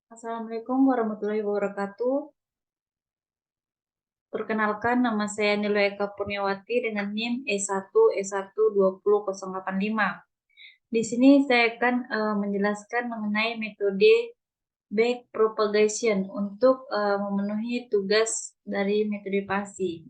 Assalamualaikum warahmatullahi wabarakatuh. Perkenalkan, nama saya Nilo Eka Purniawati dengan NIM E1E12085. Di sini saya akan menjelaskan mengenai metode backpropagation untuk memenuhi tugas dari metode PASI.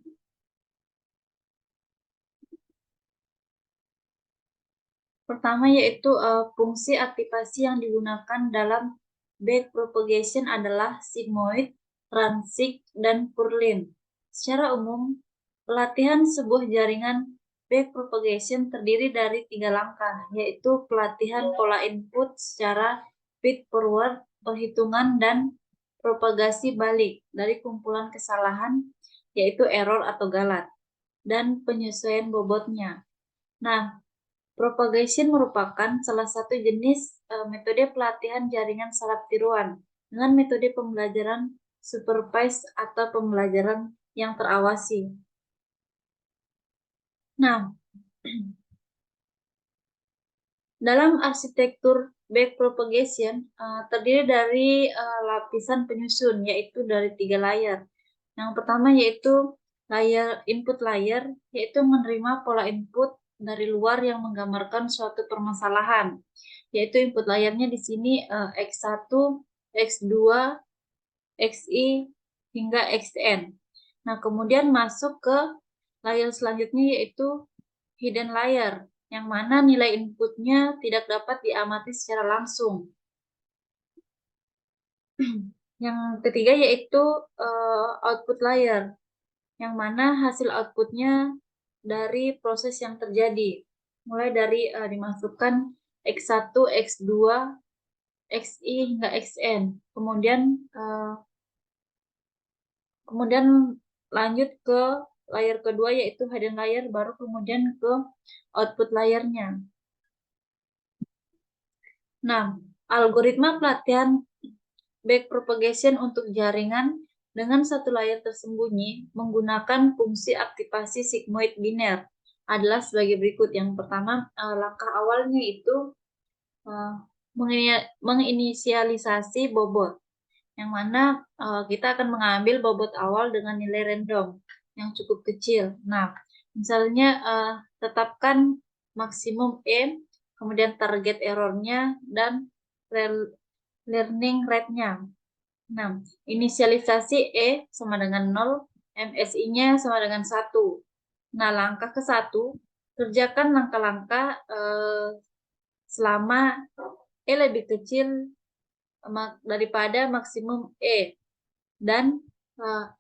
Pertama yaitu fungsi aktivasi yang digunakan dalam backpropagation adalah sigmoid, transik, dan purlin. Secara umum, pelatihan sebuah jaringan backpropagation terdiri dari 3 langkah, yaitu pelatihan pola input secara feed forward, perhitungan, dan propagasi balik dari kumpulan kesalahan, yaitu error atau galat, dan penyesuaian bobotnya. Nah, propagation merupakan salah satu jenis metode pelatihan jaringan saraf tiruan dengan metode pembelajaran supervised atau pembelajaran yang terawasi. Nah, dalam arsitektur backpropagation terdiri dari lapisan penyusun, yaitu dari 3 layer. Yang pertama yaitu input layer, yaitu menerima pola input dari luar yang menggambarkan suatu permasalahan, yaitu input layernya di sini X1, X2, XI, hingga XN. Nah, kemudian masuk ke layer selanjutnya yaitu hidden layer, yang mana nilai inputnya tidak dapat diamati secara langsung. Yang ketiga yaitu output layer, yang mana hasil outputnya dari proses yang terjadi, mulai dari dimasukkan X1, X2, XI hingga XN. Kemudian lanjut ke layer kedua yaitu hidden layer, baru kemudian ke output layernya. Nah, algoritma pelatihan backpropagation untuk jaringan dengan satu layer tersembunyi menggunakan fungsi aktivasi sigmoid biner adalah sebagai berikut. Yang pertama, langkah awalnya itu uh, menginisialisasi bobot, yang mana kita akan mengambil bobot awal dengan nilai random yang cukup kecil. Nah, misalnya tetapkan maksimum E, kemudian target errornya, dan learning rate-nya. Nah, inisialisasi E sama dengan 0, MSI-nya sama dengan 1. Nah, langkah ke-1, kerjakan langkah-langkah selama E lebih kecil daripada maksimum E, dan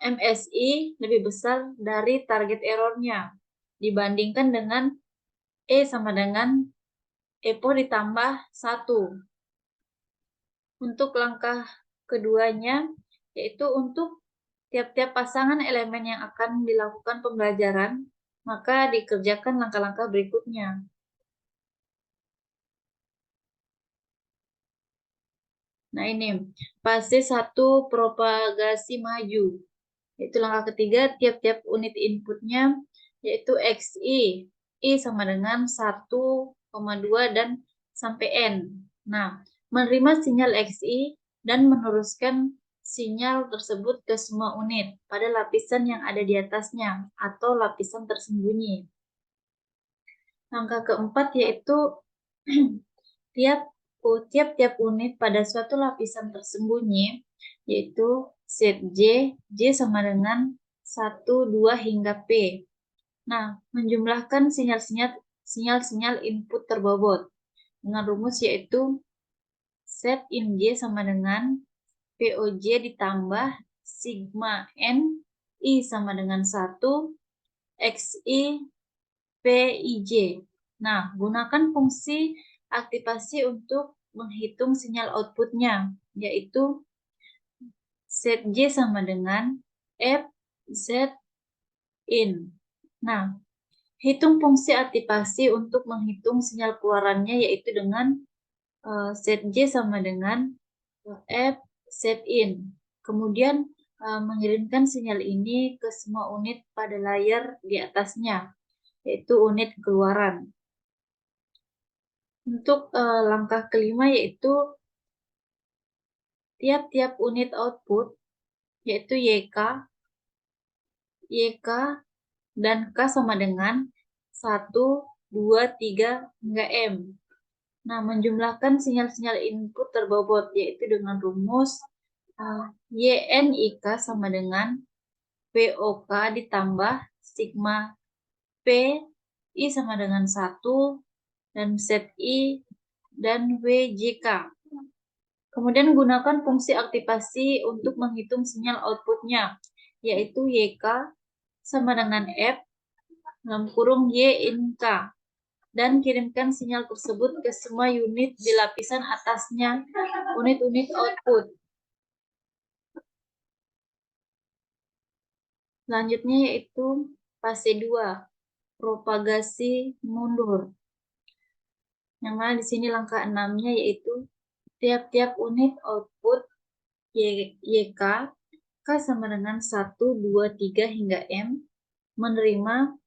MSI lebih besar dari target errornya dibandingkan dengan E sama dengan EPO ditambah 1. Untuk langkah keduanya, yaitu untuk tiap-tiap pasangan elemen yang akan dilakukan pembelajaran, maka dikerjakan langkah-langkah berikutnya. Nah, ini fase 1 propagasi maju. Itu langkah ketiga, tiap-tiap unit inputnya yaitu XI. I sama dengan 1,2 dan sampai N. Nah, menerima sinyal XI dan meneruskan sinyal tersebut ke semua unit pada lapisan yang ada di atasnya atau lapisan tersembunyi. Langkah keempat yaitu tiap-tiap unit pada suatu lapisan tersembunyi, yaitu set J sama dengan 1, 2, hingga P. Nah, menjumlahkan sinyal-sinyal input terbobot dengan rumus yaitu set in J sama dengan POJ ditambah sigma N I sama dengan 1 XI PIJ. Nah, gunakan fungsi aktivasi untuk menghitung sinyal outputnya, yaitu set J sama dengan F Z in. Nah, hitung fungsi aktivasi untuk menghitung sinyal keluarannya, yaitu dengan set J sama dengan F set in. Kemudian mengirimkan sinyal ini ke semua unit pada layer di atasnya, yaitu unit keluaran. Untuk langkah kelima yaitu tiap-tiap unit output, yaitu YK dan K sama dengan 1, 2, 3, hingga M. Nah, menjumlahkan sinyal-sinyal input terbobot, yaitu dengan rumus YNIK sama dengan POK ditambah sigma P, I sama dengan 1, dan ZI dan WJK. Kemudian gunakan fungsi aktivasi untuk menghitung sinyal outputnya, yaitu YK sama dengan F dalam kurung Y in K, dan kirimkan sinyal tersebut ke semua unit di lapisan atasnya unit-unit output. Selanjutnya yaitu fase 2, propagasi mundur. Yang mana di sini langkah 6-nya yaitu tiap-tiap unit output YK, K sama dengan 1, 2, 3, hingga M, menerima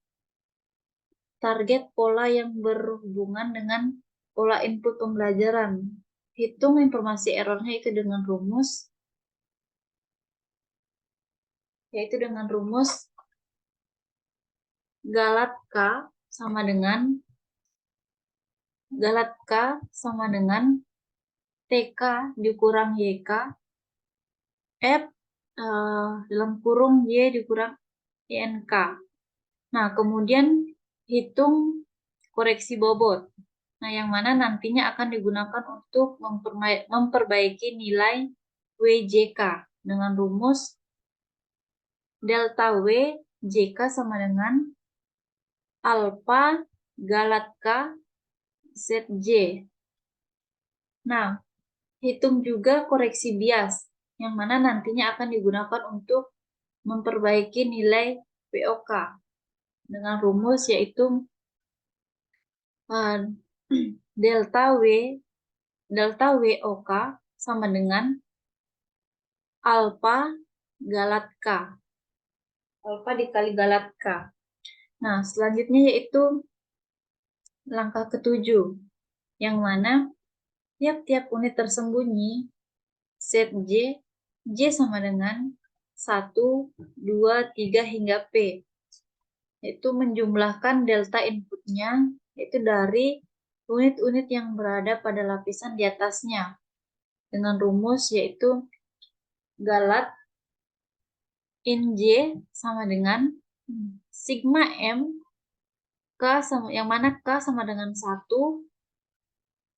target pola yang berhubungan dengan pola input pembelajaran. Hitung informasi errornya itu dengan rumus, yaitu dengan rumus galat K sama dengan TK dikurang YK F dalam kurung Y dikurang INK. Nah, kemudian hitung koreksi bobot. Nah, yang mana nantinya akan digunakan untuk memperbaiki nilai WJK dengan rumus delta W JK sama dengan alpha galat K ZJ. Nah, hitung juga koreksi bias, yang mana nantinya akan digunakan untuk memperbaiki nilai POK dengan rumus yaitu delta WOK sama dengan alpha galat K. Alpha dikali galat K. Nah, selanjutnya yaitu langkah ke-7, yang mana tiap-tiap unit tersembunyi set J sama dengan 1, 2, 3, hingga P, yaitu menjumlahkan delta inputnya, yaitu dari unit-unit yang berada pada lapisan di atasnya, dengan rumus yaitu galat in J sama dengan sigma M K yang mana K sama dengan 1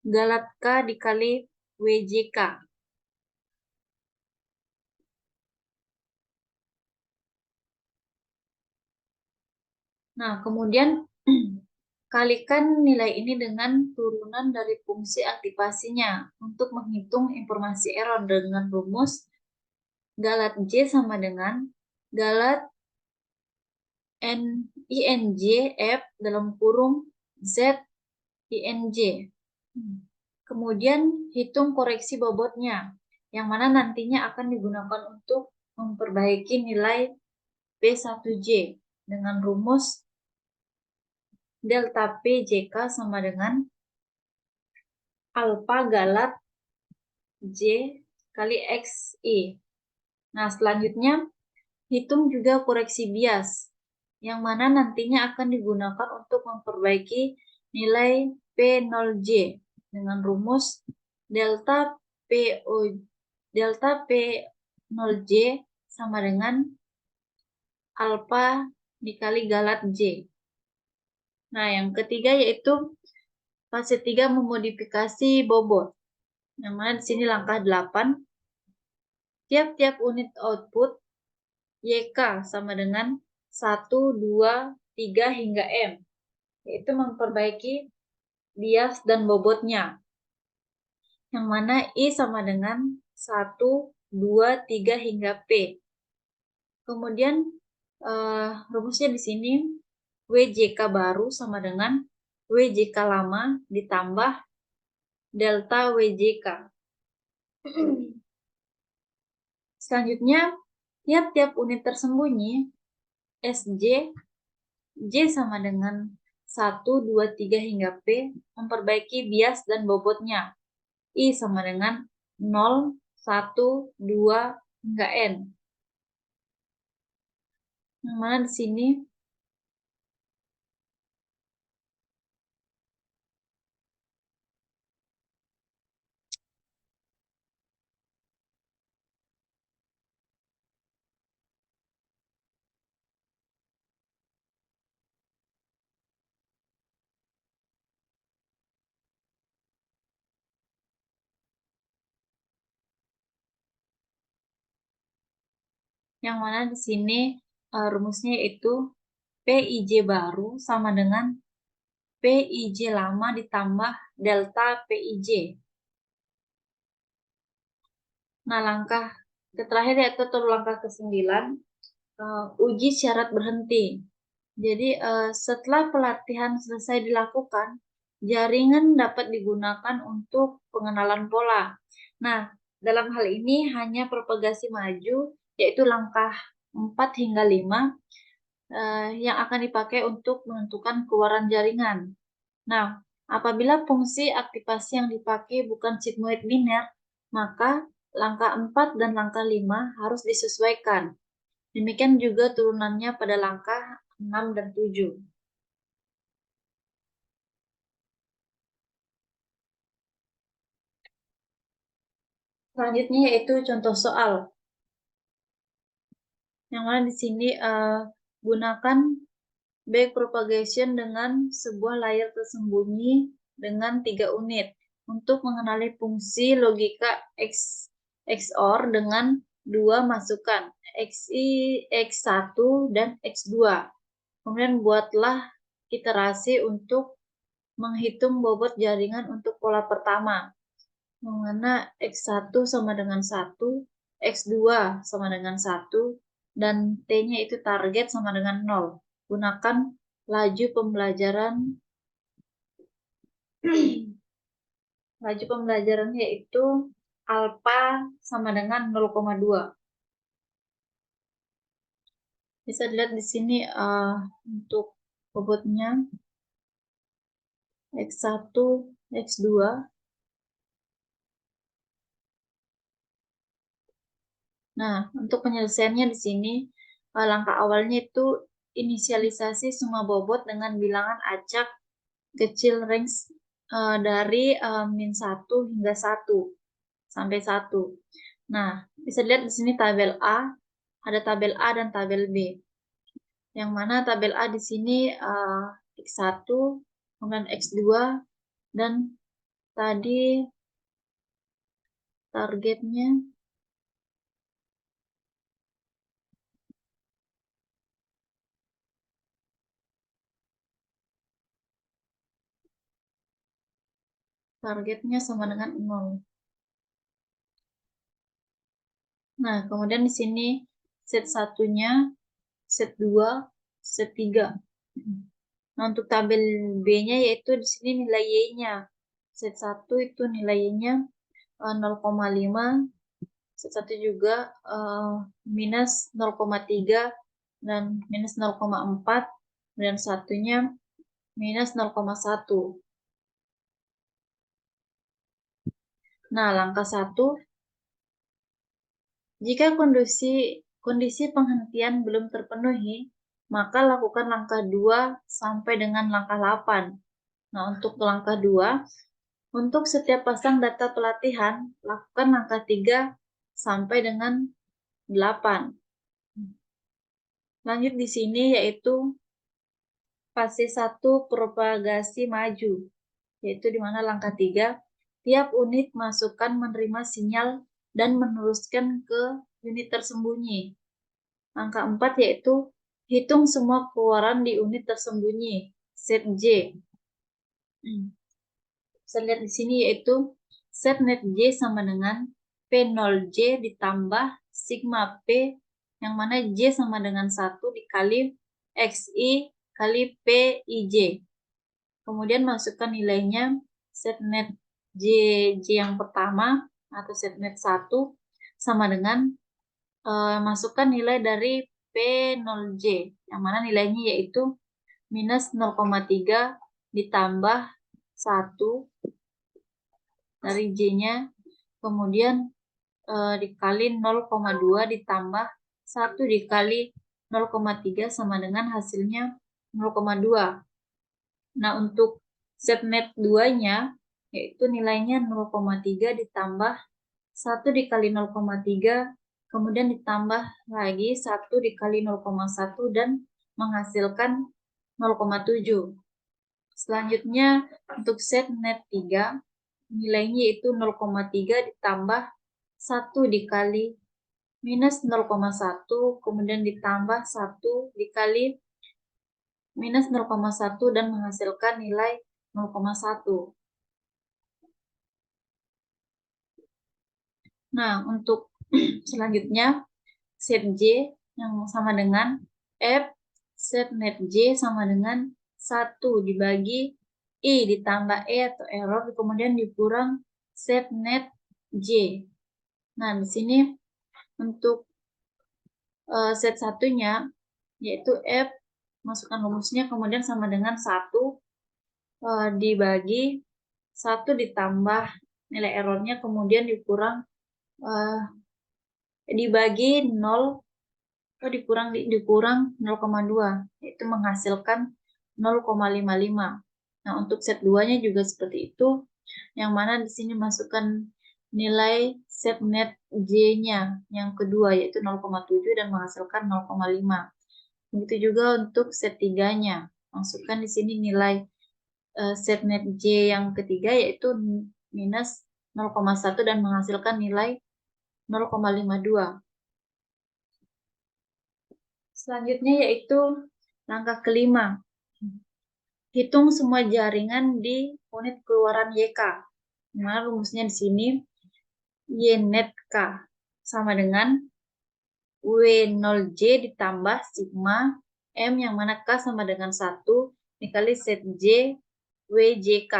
galat K dikali WJK. Nah, kemudian kalikan nilai ini dengan turunan dari fungsi aktivasinya untuk menghitung informasi error dengan rumus galat J sama dengan galat INJ F dalam kurung Z INJ. Kemudian hitung koreksi bobotnya, yang mana nantinya akan digunakan untuk memperbaiki nilai P1J dengan rumus delta PJK sama dengan alpha galat J kali XI. Nah, selanjutnya hitung juga koreksi bias, yang mana nantinya akan digunakan untuk memperbaiki nilai P0J dengan rumus delta P0J sama dengan alpha dikali galat J. Nah, yang ketiga yaitu fase 3, memodifikasi bobot. Yang mana di sini langkah 8. Tiap-tiap unit output YK sama dengan 1, 2, 3, hingga M, yaitu memperbaiki bias dan bobotnya. Yang mana I sama dengan 1, 2, 3, hingga P. Kemudian rumusnya di sini WJK baru sama dengan WJK lama ditambah delta WJK. Selanjutnya, tiap-tiap unit tersembunyi SJ J sama dengan 1, 2, 3, hingga P memperbaiki bias dan bobotnya. I sama dengan 0, 1, 2, hingga N. Yang mana di sini rumusnya yaitu PIJ baru sama dengan PIJ lama ditambah delta PIJ. Nah, langkah terakhir yaitu langkah ke-9, uji syarat berhenti. Jadi setelah pelatihan selesai dilakukan, jaringan dapat digunakan untuk pengenalan pola. Nah, dalam hal ini hanya propagasi maju, yaitu langkah 4 hingga 5, yang akan dipakai untuk menentukan keluaran jaringan. Nah, apabila fungsi aktivasi yang dipakai bukan sigmoid biner, maka langkah 4 dan langkah 5 harus disesuaikan. Demikian juga turunannya pada langkah 6 dan 7. Selanjutnya yaitu contoh soal. Yang mana di sini gunakan backpropagation dengan sebuah layar tersembunyi dengan 3 unit untuk mengenali fungsi logika XOR dengan 2 masukan, XI, X1, dan X2. Kemudian buatlah iterasi untuk menghitung bobot jaringan untuk pola pertama, mana X1 sama dengan 1, X2 sama dengan 1, dan T-nya itu target sama dengan 0. Gunakan laju pembelajaran laju pembelajarannya yaitu alfa sama dengan 0,2. Bisa dilihat di sini untuk bobotnya X1, X2. Nah, untuk penyelesaiannya di sini langkah awalnya itu inisialisasi semua bobot dengan bilangan acak kecil range dari min 1 hingga 1 sampai 1. Nah, bisa dilihat di sini tabel A, ada tabel A dan tabel B. Yang mana tabel A di sini X1, kemudian X2, dan tadi targetnya sama dengan 0. Nah, kemudian di sini set satunya, set 2, set 3. Nah, untuk tabel B-nya yaitu di sini nilai Y-nya. Set 1 itu nilai Y-nya 0,5, set 1 juga minus 0,3 dan minus 0,4, dan satunya minus 0,1. Nah, langkah 1, jika kondisi penghentian belum terpenuhi, maka lakukan langkah 2 sampai dengan langkah 8. Nah, untuk langkah 2, untuk setiap pasang data pelatihan, lakukan langkah 3 sampai dengan 8. Lanjut di sini yaitu fase 1 propagasi maju, yaitu di mana langkah 3, tiap unit masukkan menerima sinyal dan meneruskan ke unit tersembunyi. Langkah 4 yaitu hitung semua keluaran di unit tersembunyi, set J. Bisa lihat di sini yaitu set net J sama dengan P0J ditambah sigma P, yang mana J sama dengan 1 dikali XI kali PIJ. Kemudian masukkan nilainya set net J yang pertama atau set net 1 sama dengan masukkan nilai dari P0J, yang mana nilainya yaitu minus 0,3 ditambah 1 dari J-nya, kemudian dikali 0,2 ditambah 1 dikali 0,3 sama dengan hasilnya 0,2. Nah, untuk setnet 2-nya, yaitu nilainya 0,3 ditambah 1 dikali 0,3, kemudian ditambah lagi 1 dikali 0,1 dan menghasilkan 0,7. Selanjutnya, untuk setnet 3, nilainya yaitu 0,3 ditambah 1 dikali minus 0,1, kemudian ditambah 1 dikali minus 0,1 dan menghasilkan nilai 0,1. Nah, untuk selanjutnya, set J yang sama dengan F, set net J sama dengan 1 dibagi I ditambah E atau error, kemudian dikurang set net J. Nah, di sini untuk set satunya, yaitu F, masukkan rumusnya, kemudian sama dengan 1 dibagi 1 ditambah nilai errornya, kemudian dikurang dibagi 0 dikurang 0,2, yaitu menghasilkan 0,55. Nah, untuk set 2-nya juga seperti itu, yang mana di sini masukkan nilai set net J-nya yang kedua, yaitu 0,7 dan menghasilkan 0,5. Begitu juga untuk set 3-nya, masukkan di sini nilai set net J yang ketiga, yaitu minus 0,1 dan menghasilkan nilai 0,52. Selanjutnya yaitu langkah kelima. Hitung semua jaringan di unit keluaran YK. Nah, rumusnya di sini Y net K sama dengan W0J ditambah sigma M yang mana K sama dengan 1 dikali set J WJK.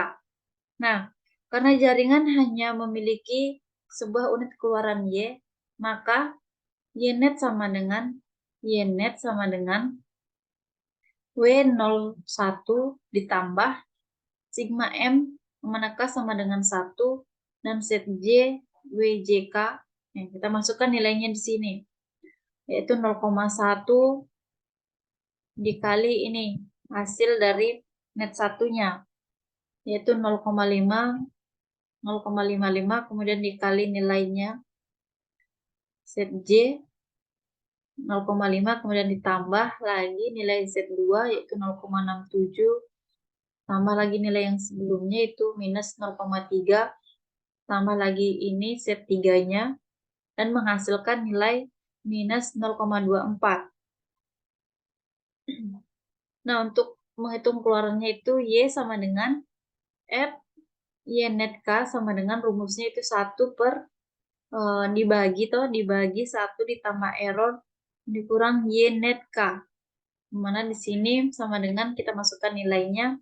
Nah, karena jaringan hanya memiliki sebuah unit keluaran Y, maka Y net sama dengan W01 ditambah sigma M mana K sama dengan 1 dan set J WJK. Nah, kita masukkan nilainya di sini, yaitu 0,1 dikali ini hasil dari net satunya, yaitu 0,55, kemudian dikali nilainya set J 0,5, kemudian ditambah lagi nilai Z2 yaitu 0,67, tambah lagi nilai yang sebelumnya itu minus 0,3, tambah lagi ini Z3-nya, dan menghasilkan nilai minus 0,24. Nah, untuk menghitung keluarannya itu Y sama dengan F, Y net K sama dengan rumusnya itu 1 per dibagi 1 ditambah error dikurang Y net K. Mana di sini sama dengan kita masukkan nilainya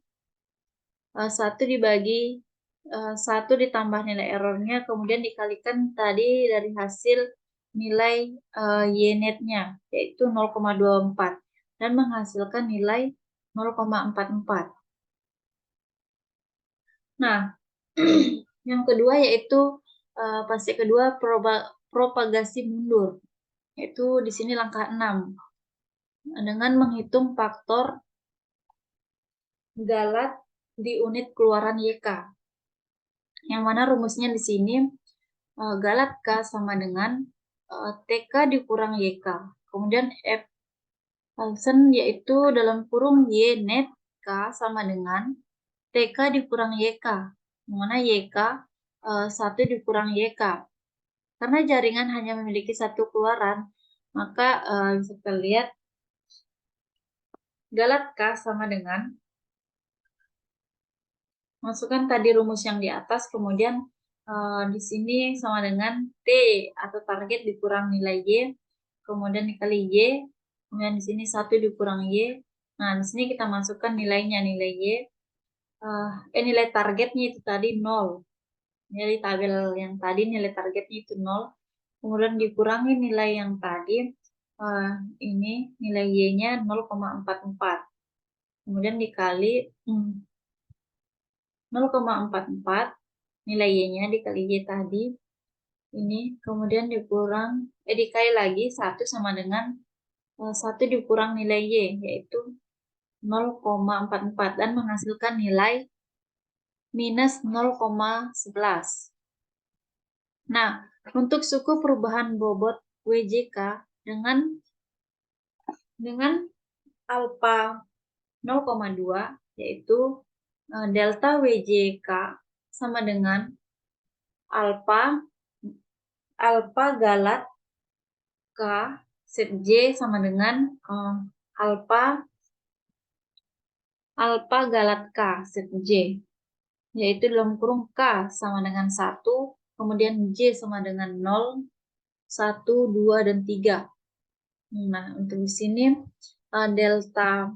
1 dibagi 1 ditambah nilai errornya, kemudian dikalikan tadi dari hasil nilai Y netnya, yaitu 0,24 dan menghasilkan nilai 0,44. Nah, yang kedua yaitu fase kedua propagasi mundur, yaitu di sini langkah 6 dengan menghitung faktor galat di unit keluaran YK. Yang mana rumusnya di sini galat K sama dengan TK dikurang YK. Kemudian F Falsen yaitu dalam kurung Y net K sama dengan TK dikurang YK. Yang mana YK 1 dikurang YK. Karena jaringan hanya memiliki satu keluaran, maka bisa kita lihat galat K sama dengan masukkan tadi rumus yang di atas, kemudian di sini sama dengan T atau target dikurang nilai Y, kemudian dikali Y, kemudian di sini 1 dikurang Y. Nah, di sini kita masukkan nilainya, nilai Y, nilai targetnya itu tadi 0. Nilai tabel yang tadi nilai targetnya itu 0. Kemudian dikurangi nilai yang tadi, ini nilai Y-nya 0,44. Kemudian dikali 0,44 nilai Y-nya dikali Y tadi, ini, kemudian dikali lagi 1 sama dengan 1 dikurang nilai Y, yaitu 0,44 dan menghasilkan nilai minus 0,11. Nah, untuk suku perubahan bobot WJK dengan alfa 0,2, yaitu delta WJK sama dengan alfa galat K set J sama dengan alfa galat K set J, yaitu dalam kurung K sama dengan 1, kemudian J sama dengan 0, 1, 2, dan 3. Nah, untuk di sini delta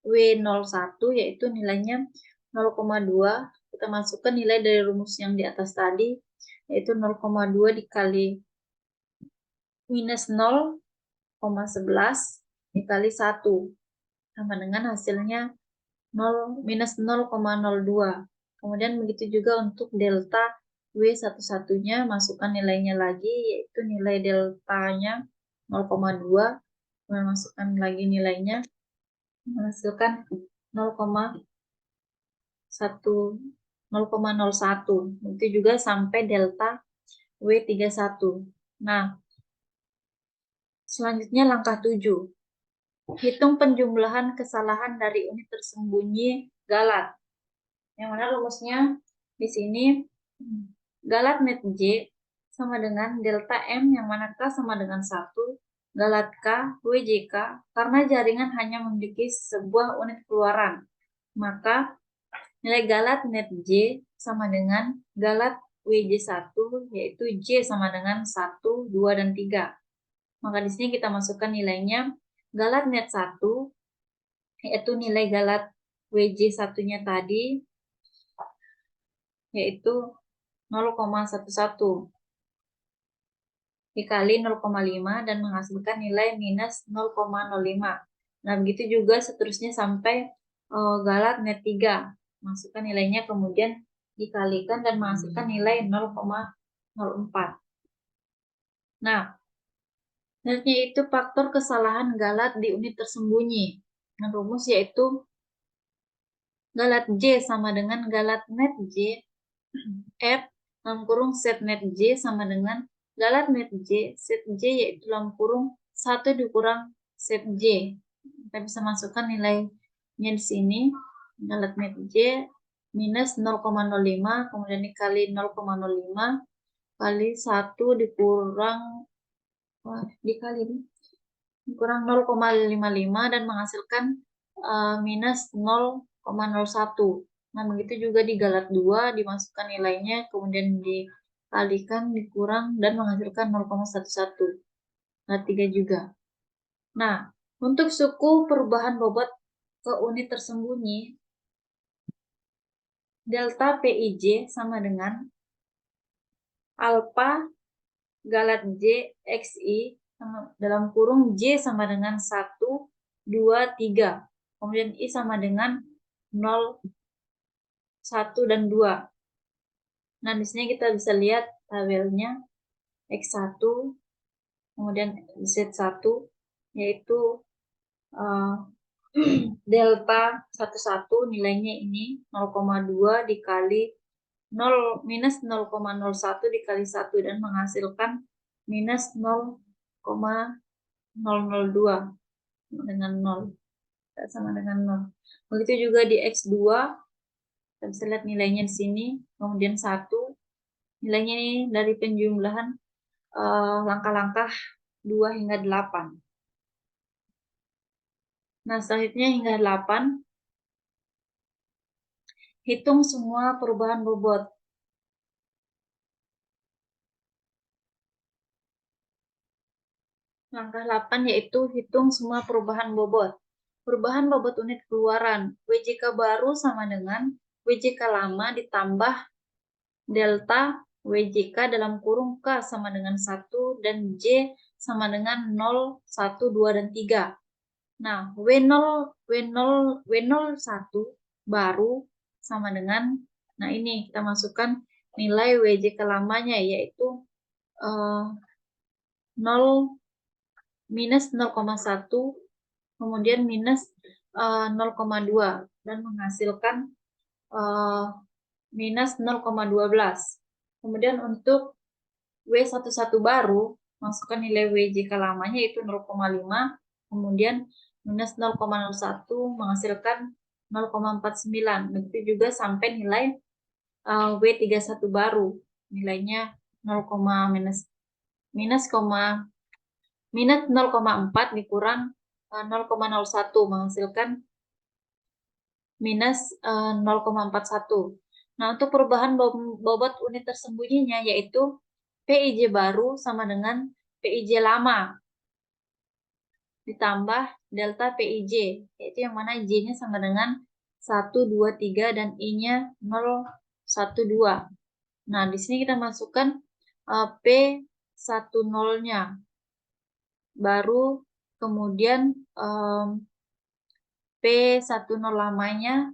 W01 yaitu nilainya 0,2. Kita masukkan nilai dari rumus yang di atas tadi, yaitu 0,2 dikali minus 0,11 dikali 1, sama dengan hasilnya minus 0,02. Kemudian begitu juga untuk delta W11-nya, masukkan nilainya lagi, yaitu nilai deltanya 0,2. Kemudian masukkan lagi nilainya, menghasilkan 0,01. Itu juga sampai delta W31. Nah, selanjutnya langkah 7. Hitung penjumlahan kesalahan dari unit tersembunyi galat. Yang mana rumusnya di sini galat net J sama dengan delta M, yang mana K sama dengan 1, galat K WJK, karena jaringan hanya memiliki sebuah unit keluaran, maka nilai galat net J sama dengan galat WJ1, yaitu J sama dengan 1, 2, dan 3. Maka di sini kita masukkan nilainya. Galat net 1, yaitu nilai galat WJ1-nya tadi, yaitu 0,11 dikali 0,5 dan menghasilkan nilai minus 0,05. Nah, begitu juga seterusnya sampai galat net 3. Masukkan nilainya, kemudian dikalikan dan menghasilkan nilai 0,04. Nah, selanjutnya itu faktor kesalahan galat di unit tersembunyi. Nah, rumus yaitu galat J sama dengan galat net J F dalam kurung set net J sama dengan galat net J set J, yaitu dalam kurung 1 dikurang set J. Kita bisa masukkan nilainya di sini. Galat net J minus 0,05, kemudian dikali 0,05 kali 1 dikurang 0,55 dan menghasilkan minus 0,01. Nah, begitu juga di galat 2, dimasukkan nilainya, kemudian dikalikan, dikurang, dan menghasilkan 0,11. Galat 3 juga. Nah, untuk suku perubahan bobot ke unit tersembunyi, delta PIJ sama dengan alfa galat J XI dalam kurung J sama dengan 1, 2, 3. Kemudian I sama dengan 0, 1, dan 2. Nah, di sini kita bisa lihat tabelnya X1, kemudian Z1, yaitu delta 11 nilainya ini 0,2 dikali minus 0,01 dikali 1 dan menghasilkan minus 0,002 dengan 0, sama dengan 0. Begitu juga di X2, kita bisa lihat nilainya di sini, kemudian 1. Nilainya ini dari penjumlahan langkah-langkah 2 hingga 8. Nah, selanjutnya hingga 8, hitung semua perubahan bobot. Langkah 8 yaitu hitung semua perubahan bobot. Perubahan bobot unit keluaran. WJK baru sama dengan WJK lama ditambah delta WJK dalam kurung K sama dengan 1 dan J sama dengan 0, 1, 2, dan 3. Nah, W01 baru sama dengan, nah ini kita masukkan nilai WJK lamanya, yaitu 0 minus 0,1, kemudian minus 0,2 dan menghasilkan minus 0,12. Kemudian untuk W11 baru, masukkan nilai WJK lamanya yaitu 0,5, kemudian minus 0,01 menghasilkan 0,49. Begitu juga sampai nilai W31 baru, nilainya 0, minus 0,4 dikurang 0,01 menghasilkan minus 0,41. Nah, untuk perubahan bobot unit tersembunyinya yaitu PIJ baru sama dengan PIJ lama ditambah delta PIJ, yaitu yang mana J-nya sama dengan 1, 2, 3 dan I-nya 0, 1, 2. Nah, di sini kita masukkan P10-nya baru, kemudian P10 lamanya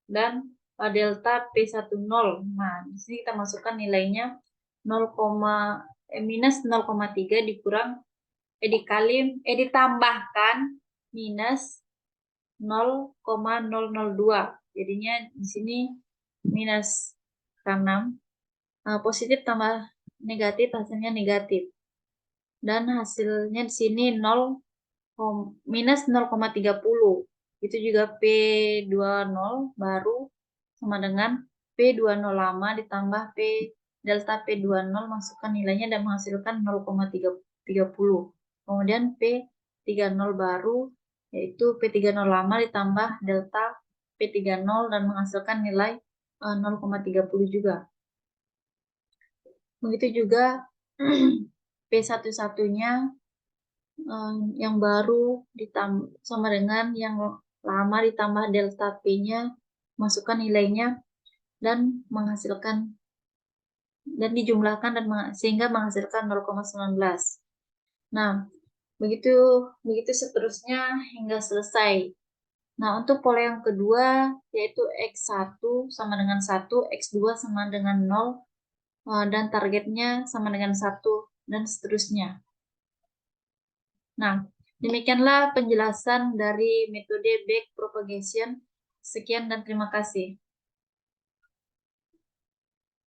dan delta P10. Nah, di sini kita masukkan nilainya 0, minus 0,3 dikurang ditambahkan minus 0,002. Jadinya di sini minus karena positif tambah negatif hasilnya negatif. Dan hasilnya di sini minus 0,30. Itu juga P20 baru sama dengan P20 lama ditambah delta P20, masukkan nilainya dan menghasilkan 0,30. Kemudian P30 baru yaitu P30 lama ditambah delta P30 dan menghasilkan nilai 0,30 juga. Begitu juga P11-nya yang baru sama dengan yang lama ditambah delta P-nya, masukkan nilainya dan menghasilkan dan dijumlahkan dan sehingga menghasilkan 0,19. Nah, begitu seterusnya hingga selesai. Nah, untuk pola yang kedua yaitu X1 sama dengan 1, X2 sama dengan 0, dan targetnya sama dengan 1 dan seterusnya. Nah, demikianlah penjelasan dari metode backpropagation. Sekian dan terima kasih.